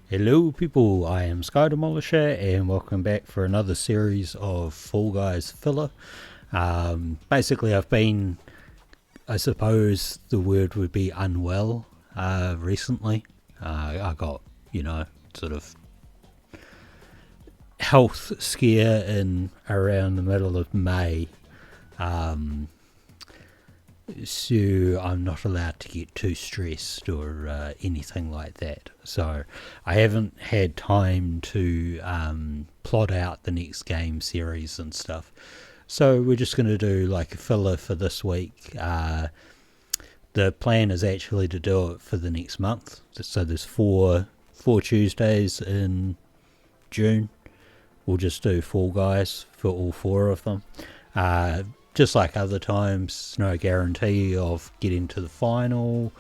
Hello people, I am Sky Demolisher and welcome back for another series of Fall Guys filler. Basically I've been, I suppose the word would be unwell recently. I got, sort of health scare in around the middle of May. So I'm not allowed to get too stressed or anything like that. So I haven't had time to plot out the next game series and stuff. So we're just going to do like a filler for this week. The plan is actually to do it for the next month. So there's four Tuesdays in June. We'll just do Fall Guys for all four of them. Just like other times, no guarantee of getting to the final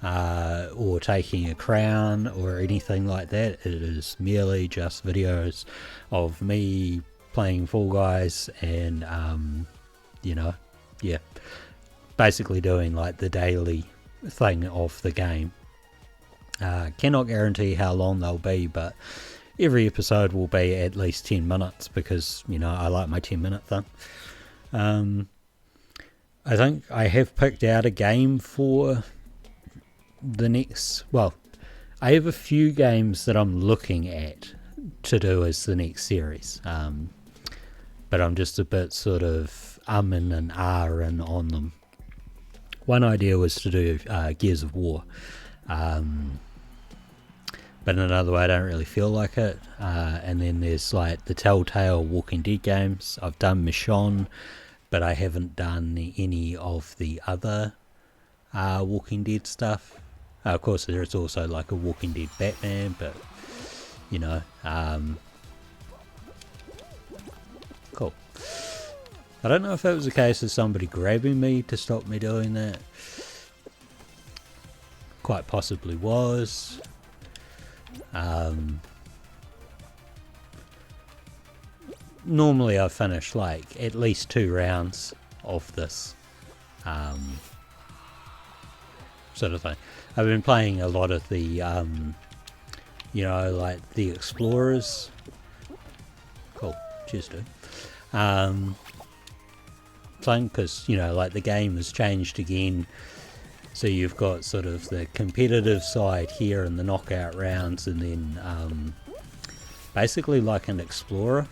or taking a crown or anything like that. It is merely just videos of me playing Fall Guys and, basically doing like the daily thing of the game. Cannot guarantee how long they'll be, but every episode will be at least 10 minutes because, I like my 10-minute thing. I think I have picked out a game for the next... Well, I have a few games that I'm looking at to do as the next series. But I'm just a bit sort of and ahhing on them. One idea was to do Gears of War. But in another way, I don't really feel like it. And then there's like the Telltale Walking Dead games. I've done Michonne, but I haven't done any of the other Walking Dead stuff. Of course, there's also like a Walking Dead Batman, but cool. I don't know if it was a case of somebody grabbing me to stop me doing that. Quite possibly was. Normally I finish like at least 2 rounds of this sort of thing. I've been playing a lot of the like the Explorers. Cool, cheers dude. Thing, because like the game has changed again, so you've got sort of the competitive side here and the knockout rounds, and then basically like an Explorer.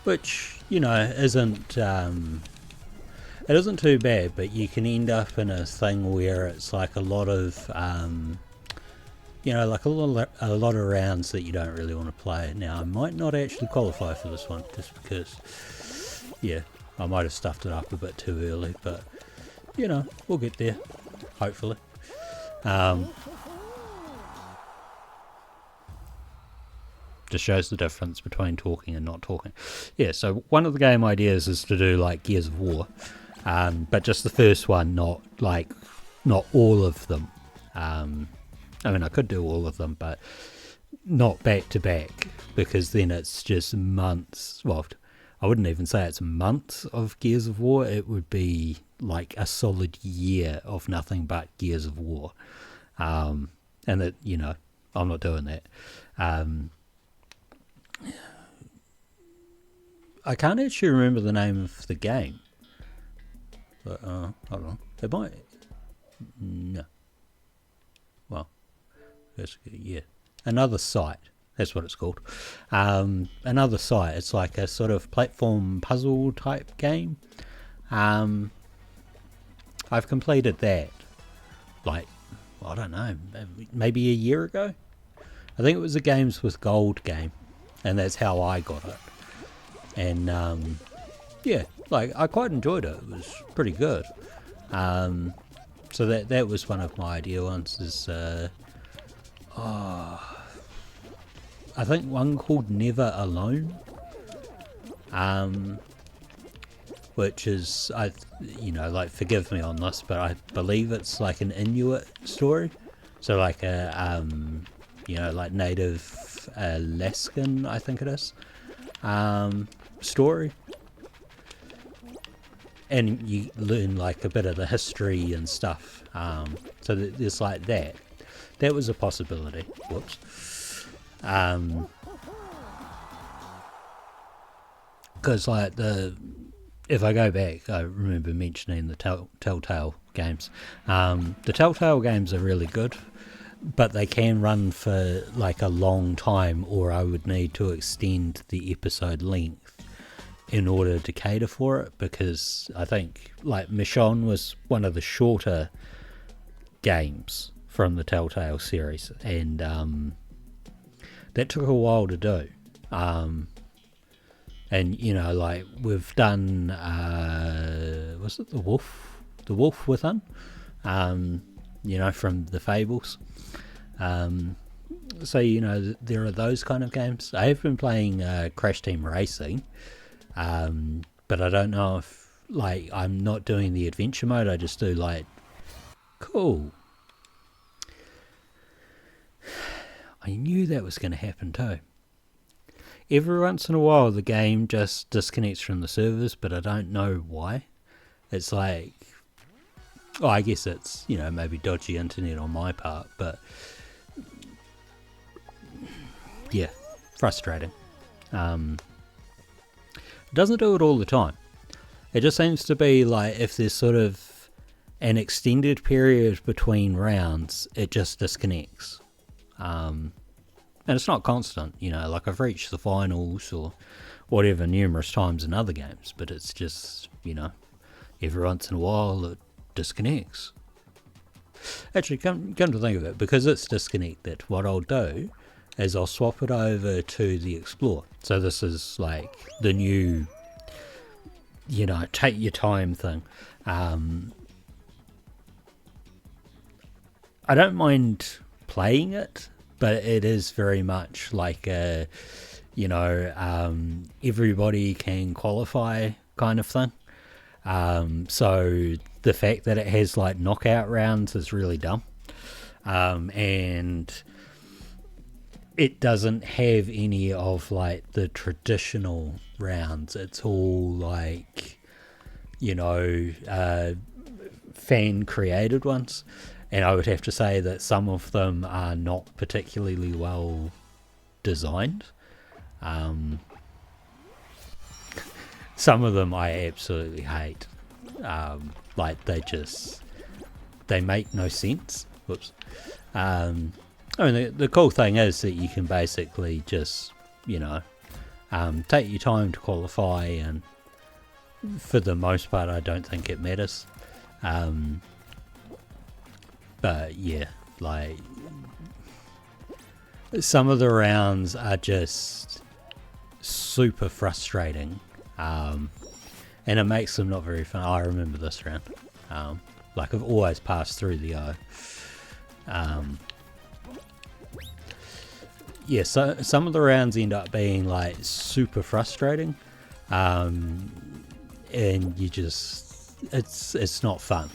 Which isn't it isn't too bad, but you can end up in a thing where it's like a lot of like a lot of rounds that you don't really want to play. Now I might not actually qualify for this one just because I might have stuffed it up a bit too early, but we'll get there hopefully. Just shows the difference between talking and not talking. Yeah, so one of the game ideas is to do like Gears of War, but just the first one, not all of them. I mean, I could do all of them, but not back to back, because then it's just months. Well, I wouldn't even say it's months of Gears of War. It would be like a solid year of nothing but Gears of War. And that, I'm not doing that. I can't actually remember the name of the game. But, hold on. It might... No. Well, Another Sight. That's what it's called. Another Sight. It's like a sort of platform puzzle type game. I've completed that. Like, I don't know, maybe a year ago? I think it was a Games with Gold game. And that's how I got it. And like I quite enjoyed it. It was pretty good. So that was one of my idea ones. Is I think one called Never Alone. Which is like, forgive me on this, but I believe it's like an Inuit story. So like a like native Alaskan, I think it is. Story. and you learn like a bit of the history and stuff. So there's like that. That was a possibility. Whoops. Because like if I go back, I remember mentioning the Telltale games. The Telltale games are really good, but they can run for like a long time, or I would need to extend the episode length in order to cater for it, because I think like Michonne was one of the shorter games from the Telltale series, and that took a while to do. And you know, like we've done, was it the Wolf Within? You know, from the Fables. So you know, there are those kind of games. I have been playing Crash Team Racing, but I don't know if like I'm not doing the adventure mode. I just do like cool. I knew that was going to happen too. Every once in a while the game just disconnects from the servers, but I don't know why. It's like, oh, I guess it's, you know, maybe dodgy internet on my part, but yeah, frustrating. It doesn't do it all the time. It just seems to be like if there's sort of an extended period between rounds, it just disconnects. And it's not constant, you know, like I've reached the finals or whatever numerous times in other games, but it's just, you know, every once in a while it disconnects. Actually, come to think of it, because it's disconnected, what I'll do is I'll swap it over to the Explore. So this is like the new, you know, take your time thing. I don't mind playing it, but it is very much like a, you know, everybody can qualify kind of thing. So the fact that it has like knockout rounds is really dumb. And it doesn't have any of like the traditional rounds. It's all like, you know, fan created ones. And I would have to say that some of them are not particularly well designed. Some of them I absolutely hate. Like they make no sense. Whoops. I mean, the cool thing is that you can basically just, you know, take your time to qualify, and for the most part I don't think it matters. But yeah, like some of the rounds are just super frustrating, and it makes them not very fun. I remember this round. Like I've always passed through the O. Yeah, so some of the rounds end up being like super frustrating, and you just it's not fun.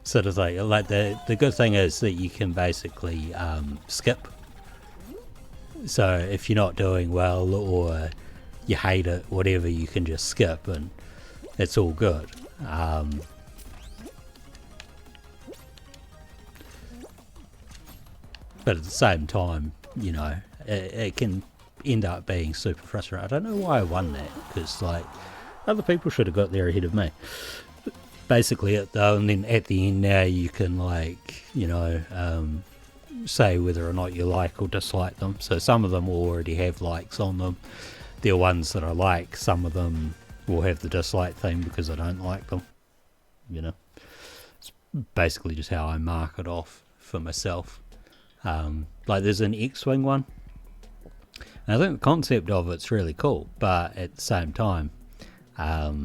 Sort of thing. Like the good thing is that you can basically skip. So if you're not doing well or you hate it, whatever, you can just skip and it's all good. But at the same time, you know, it can end up being super frustrating. I don't know why I won that, because like other people should have got there ahead of me. Basically, and then at the end now you can, like, you know, say whether or not you like or dislike them. So some of them will already have likes on them. They're ones that I like. Some of them will have the dislike thing because I don't like them. You know, it's basically just how I mark it off for myself. Like there's an X-Wing one, and I think the concept of it's really cool, but at the same time, I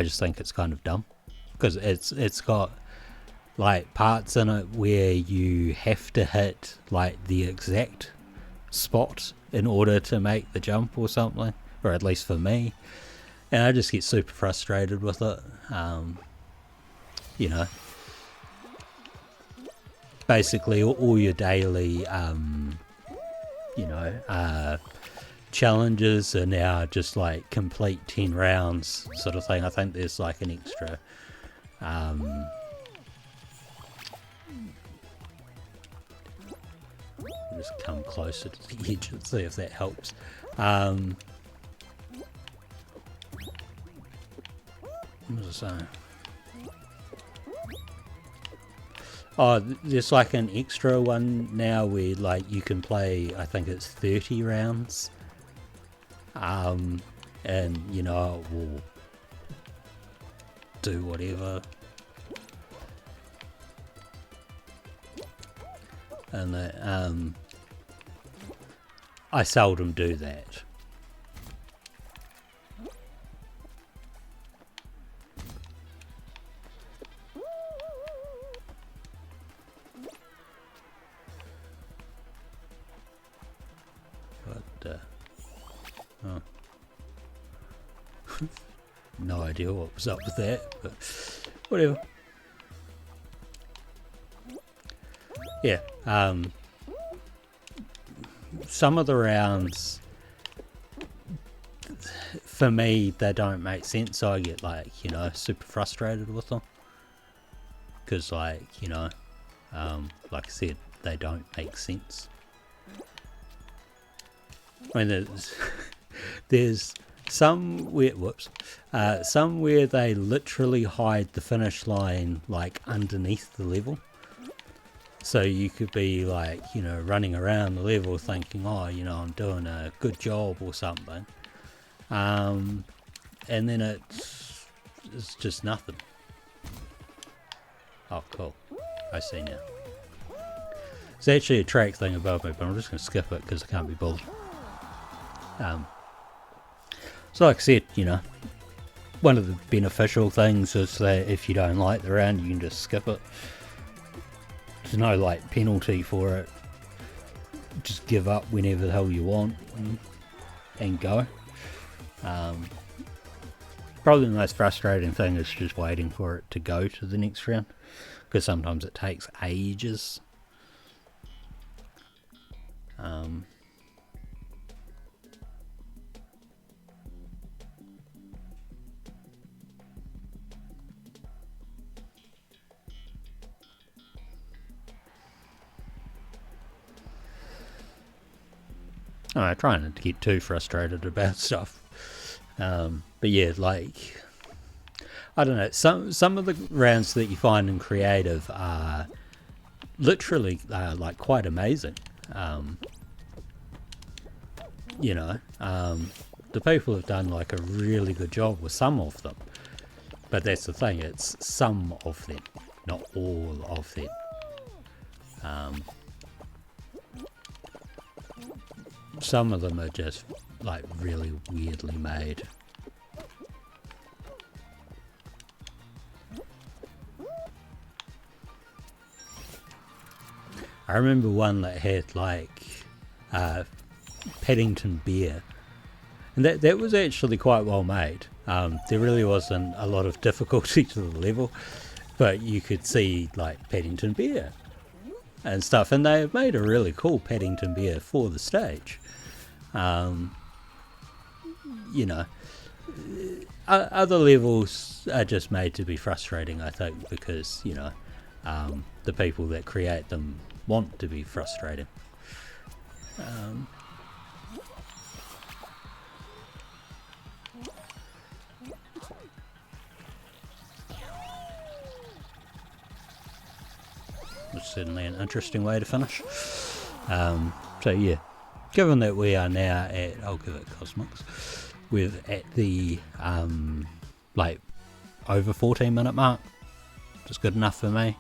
just think it's kind of dumb, because it's got like parts in it where you have to hit like the exact spot in order to make the jump or something, or at least for me, and I just get super frustrated with it. You know, basically all your daily you know, challenges are now just like complete 10 rounds sort of thing. I think there's like an extra just come closer to the edge and see if that helps. What was I saying? Oh, there's like an extra one now where like you can play, I think it's 30 rounds. And you know, it will do whatever. And that, I seldom do that. But, oh. No idea what was up with that, but whatever. Yeah, some of the rounds, for me, they don't make sense, so I get like, you know, super frustrated with them. Because like, you know, like I said, they don't make sense. I mean, there's some where, some where they literally hide the finish line like underneath the level. So you could be like, you know, running around the level thinking, oh, you know, I'm doing a good job or something. And then it's just nothing. Oh, cool. I see now. It's actually a track thing above me, but I'm just going to skip it because I can't be bothered. So like I said, you know, one of the beneficial things is that if you don't like the round, you can just skip it. There's no like penalty for it. Just give up whenever the hell you want and go. Probably the most frustrating thing is just waiting for it to go to the next round, because sometimes it takes ages. I try not to get too frustrated about stuff, but yeah, like, I don't know, some of the rounds that you find in creative are literally like quite amazing. You know, the people have done like a really good job with some of them, but that's the thing, it's some of them, not all of them. Some of them are just like really weirdly made. I remember one that had like Paddington Bear, and that was actually quite well made. There really wasn't a lot of difficulty to the level, but you could see like Paddington Bear and stuff, and they have made a really cool Paddington Bear for the stage. You know, other levels are just made to be frustrating, I think, because, you know, the people that create them want to be frustrating. Which is certainly an interesting way to finish. So yeah, given that we are now at, I'll give it Cosmos, we're at the like over 14-minute mark, which is good enough for me.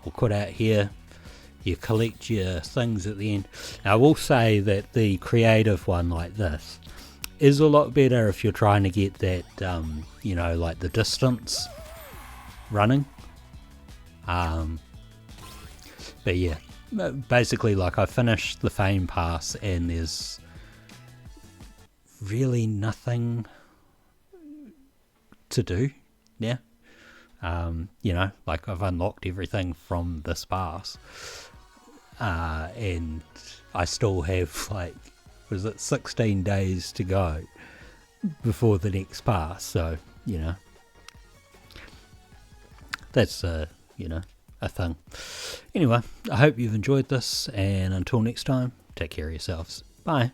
We'll cut out here. You collect your things at the end. Now, I will say that the creative one like this is a lot better if you're trying to get that, you know, like the distance running. But yeah, basically, like, I finished the Fame Pass and there's really nothing to do now. You know, like, I've unlocked everything from this pass, and I still have like was it 16 days to go before the next pass. So, that's, a thing. Anyway, I hope you've enjoyed this, and until next time, take care of yourselves. Bye.